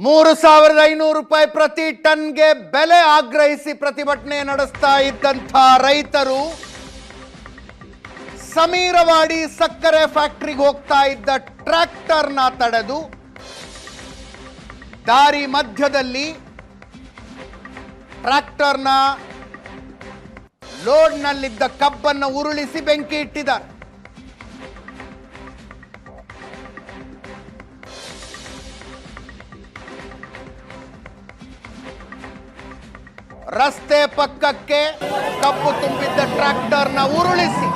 3,500 ರೂಪಾಯಿ ಪ್ರತಿ ಟನ್ಗೆ ಬೆಲೆ ಆಗ್ರಹಿಸಿ ಪ್ರತಿಭಟನೆ ನಡೆಸ್ತಾ ಇದ್ದಂಥ ರೈತರು ಸಮೀರವಾಡಿ ಸಕ್ಕರೆ ಫ್ಯಾಕ್ಟರಿಗೆ ಹೋಗ್ತಾ ಇದ್ದ ಟ್ರ್ಯಾಕ್ಟರ್ನ ತಡೆದು ದಾರಿ ಮಧ್ಯದಲ್ಲಿ ಟ್ರ್ಯಾಕ್ಟರ್ನ ಲೋಡ್ನಲ್ಲಿದ್ದ ಕಬ್ಬನ್ನು ಉರುಳಿಸಿ ಬೆಂಕಿ ಇಟ್ಟಿದ್ದಾರೆ. ರಸ್ತೆ ಪಕ್ಕಕ್ಕೆ ಕಬ್ಬು ತುಂಬಿದ್ದ ಟ್ರ್ಯಾಕ್ಟರ್ನ ಉರುಳಿಸಿ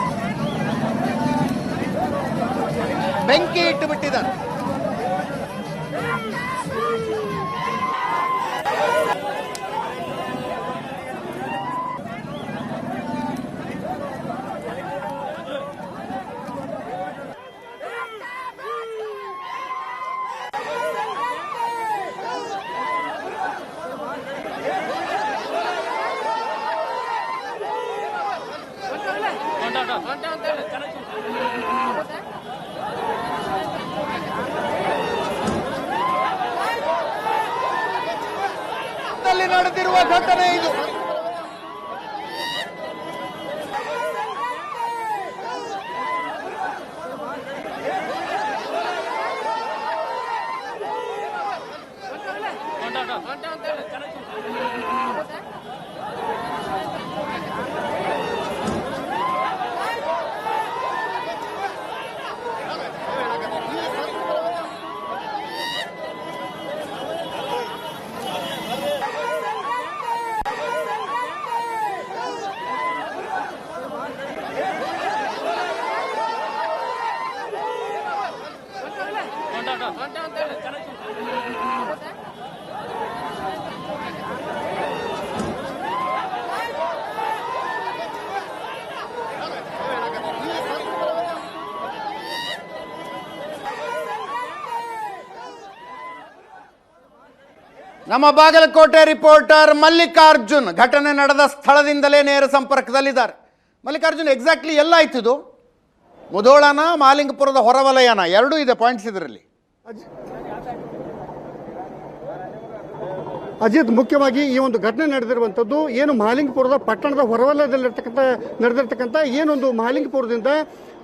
ಬೆಂಕಿ ಇಟ್ಟು ಬಿಟ್ಟಿದ್ದಾರೆ. ನಡೆದಿರುವ ಘಟನೆ ಇದು. ನಮ್ಮ ಬಾಗಲಕೋಟೆ ರಿಪೋರ್ಟರ್ ಮಲ್ಲಿಕಾರ್ಜುನ್ ಘಟನೆ ನಡೆದ ಸ್ಥಳದಿಂದಲೇ ನೇರ ಸಂಪರ್ಕದಲ್ಲಿದ್ದಾರೆ. ಮಲ್ಲಿಕಾರ್ಜುನ್, ಎಕ್ಸಾಕ್ಟ್ಲಿ ಎಲ್ಲ ಆಯ್ತಿದು? ಮುಧೋಳನ, ಮಾಲಿಂಗಪುರದ ಹೊರವಲಯನ, ಎರಡೂ ಇದೆ ಪಾಯಿಂಟ್ಸ್ ಇದರಲ್ಲಿ. ಅಜಿತ್, ಮುಖ್ಯವಾಗಿ ಈ ಒಂದು ಘಟನೆ ನಡೆದಿರುವಂಥದ್ದು ಏನು ಮಾಲಿಂಗಪುರದ ಪಟ್ಟಣದ ಹೊರವಲಯದಲ್ಲಿ ನಡೆದಿರ್ತಕ್ಕಂಥ ಏನೊಂದು ಮಾಲಿಂಗಪುರದಿಂದ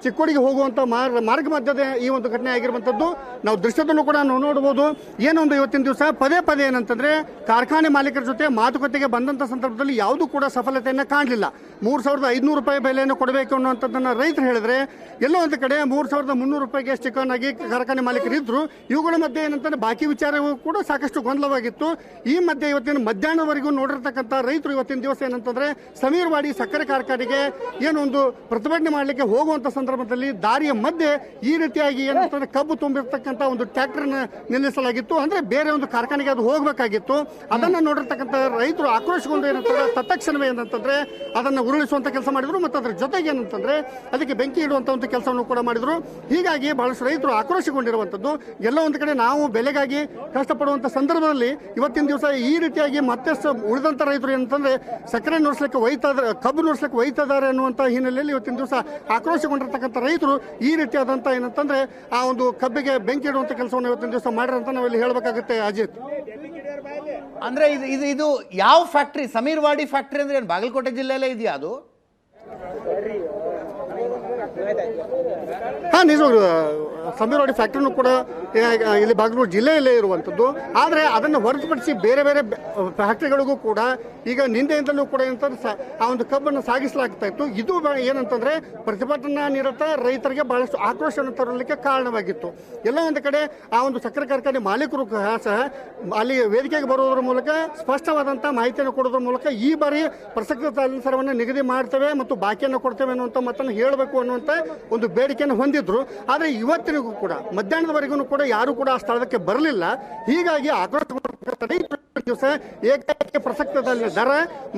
ಚಿಕ್ಕೋಡಿಗೆ ಹೋಗುವಂಥ ಮಾರ್ಗ ಮಧ್ಯದ ಈ ಒಂದು ಘಟನೆ ಆಗಿರುವಂಥದ್ದು ನಾವು ದೃಶ್ಯದಲ್ಲೂ ಕೂಡ ನಾವು ನೋಡಬಹುದು. ಏನೊಂದು ಇವತ್ತಿನ ದಿವಸ ಪದೇ ಪದೇ ಏನಂತಂದ್ರೆ ಕಾರ್ಖಾನೆ ಮಾಲೀಕರ ಜೊತೆ ಮಾತುಕತೆಗೆ ಬಂದಂಥ ಸಂದರ್ಭದಲ್ಲಿ ಯಾವುದೂ ಕೂಡ ಸಫಲತೆಯನ್ನು ಕಾಣಲಿಲ್ಲ. 3,500 ರೂಪಾಯಿ ಬೆಲೆಯನ್ನು ಕೊಡಬೇಕು ಅನ್ನುವಂಥದ್ದನ್ನು ರೈತರು ಹೇಳಿದ್ರೆ, ಎಲ್ಲೋ ಒಂದು ಕಡೆ 3,300 ರೂಪಾಯಿಗೆ ಸ್ಟಿಕನ್ ಆಗಿ ಕಾರ್ಖಾನೆ ಮಾಲೀಕರು ಇದ್ರು. ಇವುಗಳ ಮಧ್ಯೆ ಏನಂತಂದ್ರೆ ಬಾಕಿ ವಿಚಾರವೂ ಕೂಡ ಸಾಕಷ್ಟು ಗೊಂದಲವಾಗಿತ್ತು. ಈ ಮಧ್ಯೆ ಇವತ್ತಿನ ಮಧ್ಯಾಹ್ನವರೆಗೂ ನೋಡಿರ್ತಕ್ಕಂಥ ರೈತರು ಇವತ್ತಿನ ದಿವಸ ಏನಂತಂದ್ರೆ ಸಮೀರವಾಡಿ ಸಕ್ಕರೆ ಕಾರ್ಖಾನೆಗೆ ಏನೊಂದು ಪ್ರತಿಭಟನೆ ಮಾಡಲಿಕ್ಕೆ ಹೋಗುವಂಥ ಸಂದರ್ಭದಲ್ಲಿ ದಾರಿಯ ಮಧ್ಯೆ ಈ ರೀತಿಯಾಗಿ ಏನಂತಂದ್ರೆ ಕಬ್ಬು ತುಂಬಿರ್ತಕ್ಕಂಥ ಒಂದು ಟ್ರ್ಯಾಕ್ಟರ್ನ ನಿಲ್ಲಿಸಲಾಗಿತ್ತು. ಅಂದ್ರೆ ಬೇರೆ ಒಂದು ಕಾರ್ಖಾನೆಗೆ ಅದು ಹೋಗಬೇಕಾಗಿತ್ತು. ಅದನ್ನ ನೋಡಿರ್ತಕ್ಕಂಥ ರೈತರು ಆಕ್ರೋಶಗೊಂಡು ಏನಂತಂದ್ರೆ ತತ್ಕ್ಷಣವೇ ಏನಂತಂದ್ರೆ ಅದನ್ನು ಉರುಳಿಸುವಂತ ಕೆಲಸ ಮಾಡಿದ್ರು ಮತ್ತು ಅದರ ಜೊತೆಗೆ ಏನಂತಂದ್ರೆ ಅದಕ್ಕೆ ಬೆಂಕಿ ಇಡುವಂತ ಒಂದು ಕೆಲಸವನ್ನು ಕೂಡ ಮಾಡಿದ್ರು. ಹೀಗಾಗಿ ಬಹಳಷ್ಟು ರೈತರು ಆಕ್ರೋಶಗೊಂಡಿರುವಂತದ್ದು. ಎಲ್ಲ ಒಂದು ಕಡೆ ನಾವು ಬೆಲೆಗಾಗಿ ಕಷ್ಟಪಡುವಂತ ಸಂದರ್ಭದಲ್ಲಿ ಇವತ್ತಿನ ದಿವಸ ಈ ರೀತಿಯಾಗಿ ಮತ್ತಷ್ಟು ಉಳಿದಂತ ರೈತರು ಏನಂತಂದ್ರೆ ಸಕ್ಕರೆ ನುರಿಸಲಿಕ್ಕೆ ಒಯ್ತಾರೆ, ಕಬ್ಬು ನುರಿಸಲಿಕ್ಕೆ ಒಯ್ತಿದ್ದಾರೆ ಅನ್ನುವಂತ ಹಿನ್ನೆಲೆಯಲ್ಲಿ ಇವತ್ತಿನ ದಿವಸ ಆಕ್ರೋಶಗೊಂಡಿರ್ತಕ್ಕಂಥ ರೈತರು ಈ ರೀತಿಯಾದಂತ ಏನಂತಂದ್ರೆ ಆ ಒಂದು ಕಬ್ಬಿಗೆ ಬೆಂಕಿ ಇಡುವಂತ ಕೆಲಸವನ್ನು ಇವತ್ತಿನ ದಿವಸ ಮಾಡಿರಂತ ನಾವಿಲ್ಲಿ ಹೇಳಬೇಕಾಗುತ್ತೆ. ಅಜಿತ್, ಅಂದ್ರೆ ಇದು ಯಾವ ಫ್ಯಾಕ್ಟ್ರಿ? ಸಮೀರವಾಡಿ ಫ್ಯಾಕ್ಟ್ರಿ ಅಂದ್ರೆ ಏನು ಬಾಗಲಕೋಟೆ ಜಿಲ್ಲೆಯಲ್ಲೇ ಇದೆಯಾ ಅದು? ನಿಜವಾಗ್ಲೂ ಸಮೀರವಾಡಿ ಫ್ಯಾಕ್ಟ್ರಿನೂ ಕೂಡ ಇಲ್ಲಿ ಬಾಗಲಕೋಟೆ ಜಿಲ್ಲೆಯಲ್ಲೇ ಇರುವಂಥದ್ದು. ಆದರೆ ಅದನ್ನು ಹೊರತುಪಡಿಸಿ ಬೇರೆ ಬೇರೆ ಫ್ಯಾಕ್ಟ್ರಿಗಳಿಗೂ ಕೂಡ ಈಗ ನಿಂದೆಯಿಂದಲೂ ಕೂಡ ಏನಂತಂದ್ರೆ ಆ ಒಂದು ಕಬ್ಬನ್ನು ಸಾಗಿಸಲಾಗ್ತಾ ಇತ್ತು. ಇದು ಏನಂತಂದ್ರೆ ಪ್ರತಿಭಟನಾ ನಿರತ ರೈತರಿಗೆ ಬಹಳಷ್ಟು ಆಕ್ರೋಶವನ್ನು ತರಲಿಕ್ಕೆ ಕಾರಣವಾಗಿತ್ತು. ಎಲ್ಲ ಒಂದು ಕಡೆ ಆ ಒಂದು ಸಕ್ಕರೆ ಕಾರ್ಖಾನೆ ಮಾಲೀಕರು ಸಹ ಅಲ್ಲಿ ವೇದಿಕೆಗೆ ಬರೋದ್ರ ಮೂಲಕ ಸ್ಪಷ್ಟವಾದಂಥ ಮಾಹಿತಿಯನ್ನು ಕೊಡೋದ್ರ ಮೂಲಕ ಈ ಬಾರಿ ಪ್ರಸಕ್ತ ಸಾಲಿನ ನಿಗದಿ ಮಾಡ್ತೇವೆ ಮತ್ತು ಬಾಕಿಯನ್ನು ಕೊಡ್ತೇವೆ ಅನ್ನುವಂಥ ಮಾತನ್ನು ಹೇಳಬೇಕು ಅನ್ನುವಂಥ ಒಂದು ಬೇಡಿಕೆಯನ್ನು ಹೊಂದಿದ್ರು. ಆದರೆ ಇವತ್ತಿನಿಗೂ ಕೂಡ ಮಧ್ಯಾಹ್ನದವರೆಗೂ ಕೂಡ ಯಾರು ಕೂಡ ಆ ಸ್ಥಳಕ್ಕೆ ಬರಲಿಲ್ಲ. ಹೀಗಾಗಿ ಆಕ್ರೋಶ ದಿವಸ ಏಕಾಏಕಿ ಪ್ರಸಕ್ತ ದರ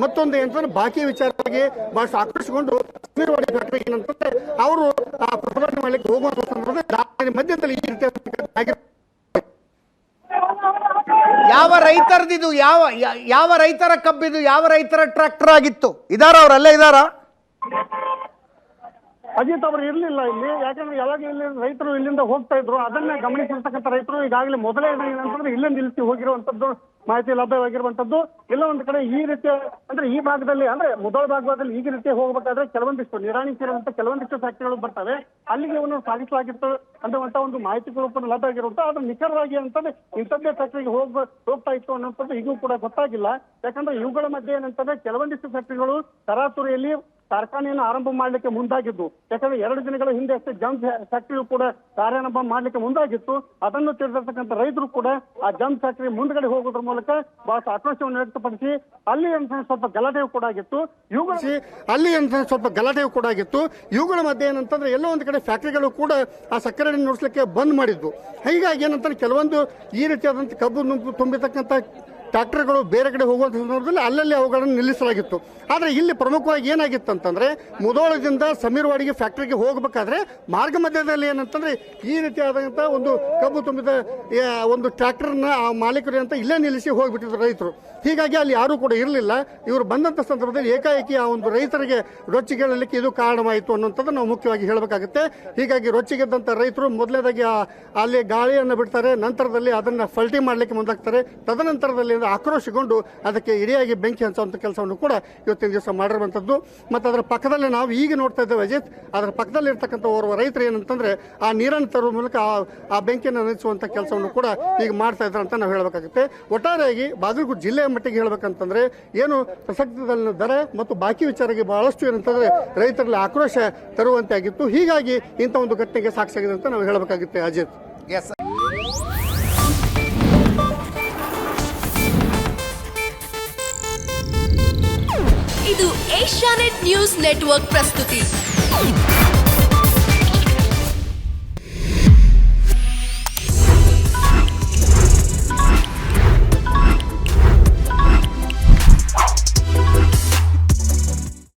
ಮತ್ತೊಂದು ಏನಂತಂದ್ರೆ ಬಾಕಿ ವಿಚಾರವಾಗಿ ಬಹಳಷ್ಟು ಆಕ್ರೋಶಗೊಂಡು ಸಮೀರವಾಡಿ ಫ್ಯಾಕ್ಟರಿ ಏನಂತಂದ್ರೆ ಅವರು ಆ ಪ್ರತಿಭಟನೆ ಮಾಡಲಿಕ್ಕೆ ಹೋಗುವಂತ ಸಂದರ್ಭದಲ್ಲಿ ಮಧ್ಯದಲ್ಲಿ ಈ ರೀತಿ ಯಾವ ರೈತರದಿದು? ಯಾವ ರೈತರ ಕಬ್ಬಿದು? ಯಾವ ರೈತರ ಟ್ರ್ಯಾಕ್ಟರ್ ಆಗಿತ್ತು? ಇದಾರ ಅವರಲ್ಲೇ ಇದಾರ? ಅಜಿತ್ ಅವರು ಇರ್ಲಿಲ್ಲ ಇಲ್ಲಿ. ಯಾಕಂದ್ರೆ ಯಾವಾಗ ಇಲ್ಲಿ ರೈತರು ಇಲ್ಲಿಂದ ಹೋಗ್ತಾ ಇದ್ರು ಅದನ್ನ ಗಮನಿಸಿರ್ತಕ್ಕಂಥ ರೈತರು ಈಗಾಗಲೇ ಮೊದಲೇ ಏನಂತಂದ್ರೆ ಇಲ್ಲೇ ನಿಲ್ಲಿಸಿ ಹೋಗಿರುವಂತದ್ದು ಮಾಹಿತಿ ಲಭ್ಯವಾಗಿರುವಂತದ್ದು. ಎಲ್ಲ ಒಂದು ಕಡೆ ಈ ರೀತಿಯ ಅಂದ್ರೆ ಈ ಭಾಗದಲ್ಲಿ ಅಂದ್ರೆ ಮುಧೋಳ ಭಾಗದಲ್ಲಿ ಈ ರೀತಿ ಹೋಗಬೇಕಾದ್ರೆ ಕೆಲವೊಂದಿಷ್ಟು ನಿರಾಣಿ ಸೇರಿದಂತ ಕೆಲವೊಂದಿಷ್ಟು ಫ್ಯಾಕ್ಟರಿಗಳು ಬರ್ತವೆ, ಅಲ್ಲಿಗೆ ಅವನ್ನು ಸಾಗಿಸಲಾಗಿತ್ತು ಅನ್ನುವಂತ ಒಂದು ಮಾಹಿತಿಗಳು ಕೂಡ ಲಭ್ಯವಾಗಿರುತ್ತೆ. ಆದ್ರೆ ನಿಖರವಾಗಿ ಅಂತಂದ್ರೆ ಇಂಥದ್ದೇ ಫ್ಯಾಕ್ಟರಿಗೆ ಹೋಗ್ತಾ ಇತ್ತು ಅನ್ನೋಂಥದ್ದು ಈಗೂ ಕೂಡ ಗೊತ್ತಾಗಿಲ್ಲ. ಯಾಕಂದ್ರೆ ಇವುಗಳ ಮಧ್ಯೆ ಏನಂತಂದ್ರೆ ಕೆಲವೊಂದಿಷ್ಟು ಫ್ಯಾಕ್ಟರಿಗಳು ತರಾತುರಿಯಲ್ಲಿ ಕಾರ್ಖಾನೆಯನ್ನು ಆರಂಭ ಮಾಡಲಿಕ್ಕೆ ಮುಂದಾಗಿದ್ದು. ಯಾಕಂದ್ರೆ 2 ದಿನಗಳ ಹಿಂದೆ ಅಷ್ಟೇ ಜಂಪ್ ಫ್ಯಾಕ್ಟರಿಯು ಕೂಡ ಕಾರ್ಯಾರಂಭ ಮಾಡ್ಲಿಕ್ಕೆ ಮುಂದಾಗಿತ್ತು. ಅದನ್ನು ತಿಳಿದಿರ್ತಕ್ಕಂಥ ರೈತರು ಕೂಡ ಆ ಜಂಪ್ ಫ್ಯಾಕ್ಟರಿ ಮುಂದ್ಗಡೆ ಹೋಗೋದ್ರ ಮೂಲಕ ಬಹಳಷ್ಟು ಆಕ್ರೋಶವನ್ನು ವ್ಯಕ್ತಪಡಿಸಿ ಅಲ್ಲಿ ಸ್ವಲ್ಪ ಗಲಾಟೆಯೂ ಕೂಡ ಆಗಿತ್ತು. ಇವುಗಳ ಮಧ್ಯೆ ಏನಂತಂದ್ರೆ ಎಲ್ಲೋ ಒಂದು ಕಡೆ ಫ್ಯಾಕ್ಟರಿಗಳು ಕೂಡ ಆ ಸಕ್ಕರೆ ನುಡಿಸ್ಲಿಕ್ಕೆ ಬಂದ್ ಮಾಡಿದ್ದು. ಹೀಗಾಗಿ ಏನಂತಂದ್ರೆ ಕೆಲವೊಂದು ಈ ರೀತಿಯಾದಂಥ ಕಬ್ಬು ತುಂಬಿರ್ತಕ್ಕಂಥ ಟ್ರ್ಯಾಕ್ಟರ್ಗಳು ಬೇರೆ ಕಡೆ ಹೋಗುವಂಥ ಸಂದರ್ಭದಲ್ಲಿ ಅಲ್ಲಲ್ಲಿ ಅವುಗಳನ್ನು ನಿಲ್ಲಿಸಲಾಗಿತ್ತು. ಆದರೆ ಇಲ್ಲಿ ಪ್ರಮುಖವಾಗಿ ಏನಾಗಿತ್ತು ಅಂತಂದ್ರೆ ಮುಧೋಳದಿಂದ ಸಮೀರ್ವಾಡಿಗೆ ಫ್ಯಾಕ್ಟರಿಗೆ ಹೋಗಬೇಕಾದ್ರೆ ಮಾರ್ಗ ಮಧ್ಯದಲ್ಲಿ ಏನಂತಂದ್ರೆ ಈ ರೀತಿಯಾದಂಥ ಒಂದು ಕಬ್ಬು ತುಂಬಿದ ಒಂದು ಟ್ರ್ಯಾಕ್ಟರ್ನ ಆ ಮಾಲೀಕರು ಅಂತ ಇಲ್ಲೇ ನಿಲ್ಲಿಸಿ ಹೋಗ್ಬಿಟ್ಟಿದ್ರು ರೈತರು. ಹೀಗಾಗಿ ಅಲ್ಲಿ ಯಾರೂ ಕೂಡ ಇರಲಿಲ್ಲ. ಇವರು ಬಂದಂಥ ಸಂದರ್ಭದಲ್ಲಿ ಏಕಾಏಕಿ ಆ ಒಂದು ರೈತರಿಗೆ ರೊಚ್ಚಿಗೆಳಲಿಕ್ಕೆ ಇದು ಕಾರಣವಾಯಿತು ಅನ್ನೋಂಥದ್ದು ನಾವು ಮುಖ್ಯವಾಗಿ ಹೇಳಬೇಕಾಗುತ್ತೆ. ಹೀಗಾಗಿ ರೊಚ್ಚಿಗೆದ್ದಂಥ ರೈತರು ಮೊದಲನೇದಾಗಿ ಅಲ್ಲಿ ಗಾಳಿಯನ್ನು ಬಿಡ್ತಾರೆ, ನಂತರದಲ್ಲಿ ಅದನ್ನು ಫಲ್ಟಿ ಮಾಡಲಿಕ್ಕೆ ಮುಂದಾಗ್ತಾರೆ. ತದನಂತರದಲ್ಲಿ ಆಕ್ರೋಶಗೊಂಡು ಅದಕ್ಕೆ ಇಡಿಯಾಗಿ ಬೆಂಕಿ ಹಂಚುವಂಥ ಕೆಲಸವನ್ನು ಕೂಡ ಇವತ್ತಿನ ದಿವಸ ಮಾಡಿರುವಂಥದ್ದು. ಮತ್ತು ಅದರ ಪಕ್ಕದಲ್ಲಿ ನಾವು ಈಗ ನೋಡ್ತಾ ಇದ್ದೇವೆ ಅಜಿತ್, ಅದರ ಪಕ್ಕದಲ್ಲಿ ಇರ್ತಕ್ಕಂಥ ಓರ್ವ ರೈತರು ಏನಂತಂದ್ರೆ ಆ ನೀರನ್ನು ತರುವ ಮೂಲಕ ಆ ಬೆಂಕಿಯನ್ನು ಹಂಚುವಂಥ ಕೆಲಸವನ್ನು ಕೂಡ ಈಗ ಮಾಡ್ತಾ ಇದ್ದಾರೆ ಅಂತ ನಾವು ಹೇಳಬೇಕಾಗುತ್ತೆ. ಒಟ್ಟಾರೆಯಾಗಿ ಬಾಗಲಕೋಟೆ ಜಿಲ್ಲೆಯ ಮಟ್ಟಿಗೆ ಹೇಳಬೇಕಂತಂದ್ರೆ ಏನು ಪ್ರಸಕ್ತದಲ್ಲಿ ದರ ಮತ್ತು ಬಾಕಿ ವಿಚಾರಕ್ಕೆ ಬಹಳಷ್ಟು ಏನಂತಂದ್ರೆ ರೈತರಲ್ಲಿ ಆಕ್ರೋಶ ತರುವಂತೆ ಆಗಿತ್ತು. ಹೀಗಾಗಿ ಇಂಥ ಒಂದು ಘಟನೆಗೆ ಸಾಕ್ಷಿಯಾಗಿದೆ ಅಂತ ನಾವು ಹೇಳಬೇಕಾಗುತ್ತೆ ಅಜಿತ್. ಎಸ್, ಇದು ಏಷ್ಯಾನೆಟ್ ನ್ಯೂಸ್ ನೆಟ್ವರ್ಕ್ ಪ್ರಸ್ತುತಿ.